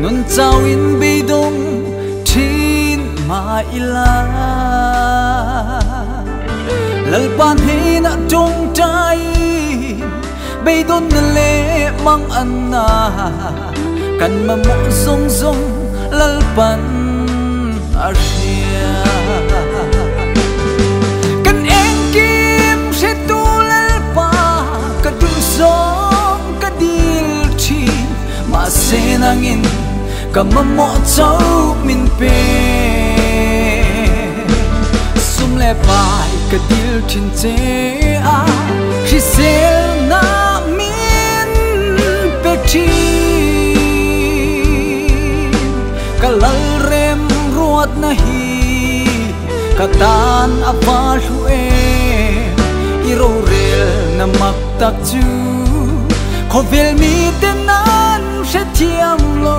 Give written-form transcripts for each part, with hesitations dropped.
nun trao in bi dong thin ma ila lal pan he na trong trai bi don le mang anna kan ma mo zong zong lal pan asia kan eng kim se tu lal pa ka du song ka dil chi ma se nangin ka ma mo chau min pe sum le pai ka dil chin che a shi sel na min pe chi ka lal rem ruat na hi ka tan apa hu e i ro rel na mak tak chu kho vel mi te nan she thiam lo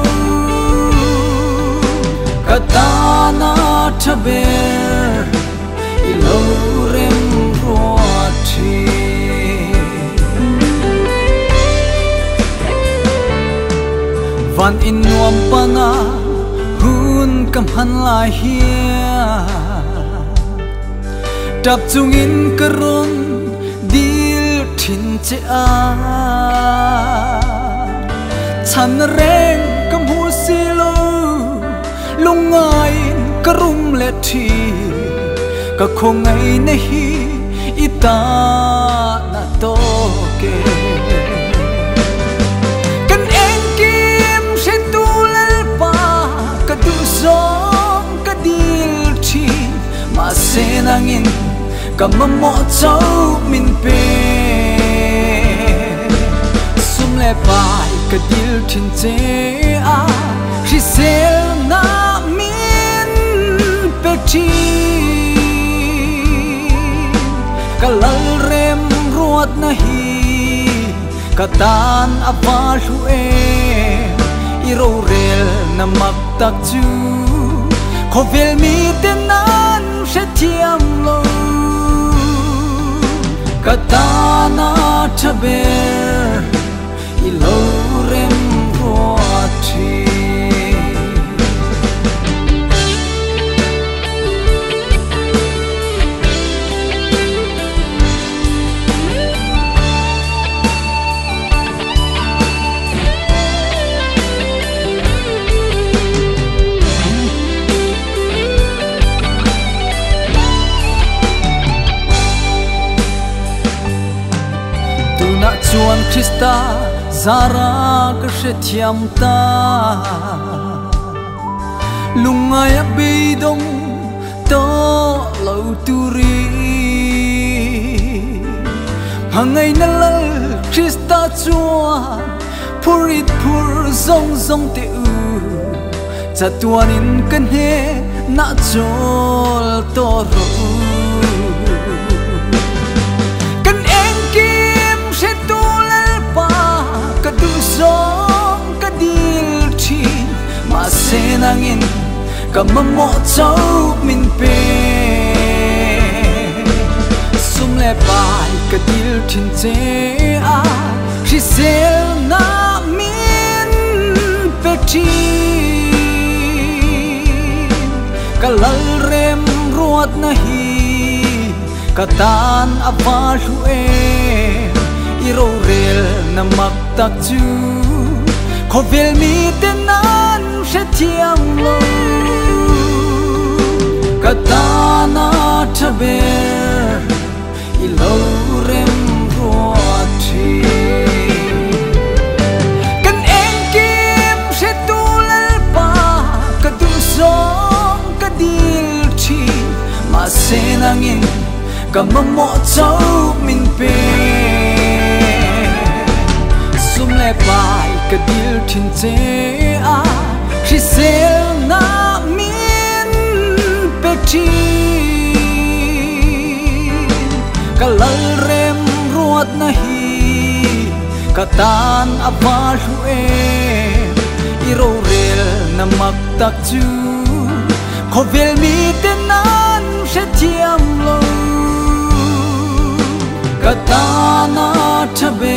ka tan a thaber i lo rem ruat thi van in nuam pana hun kam han lai hia tap chung in karon dil thin che a chan reng kam hu si lo lungai karum le thi ka khongai nahi ita na to ke se nangin ka ma mo chau min pe sum le pai ka dil thin che a shi sel na min pe chi ka lal rem ruat na hi ka tan apa hu e i ro rel na mak tak chu kho vel mi te nan she thiam lo ka tan a thaber i lo rem ruat thi chuan Krista zara ka she thiam ta lungai bi dong to lo turi hangai na lal Krista chuan purit pur zong zong te u chatuan in kan he na chol to ro se nangin ka ma mo chau min pe sum le pai ka dil thin che a shi sel na min pe chi ka lal rem ruat na hi ka tan apa hu e i ro rel na mak tak chu kho vel mi te nan she thiam lo ka tan a thaber i lo rem ruat thi kan eng kim she tu lal pa ka du song ka dil thi ma se nangin ka ma mo chau min pe sum le pai ka dil thin che a shi sel na min pe chi ka lal rem ruat na hi ka tan apa hu e i ro rel na mak tak chu kho vel mi te nan she thiam lo ka tan a thabe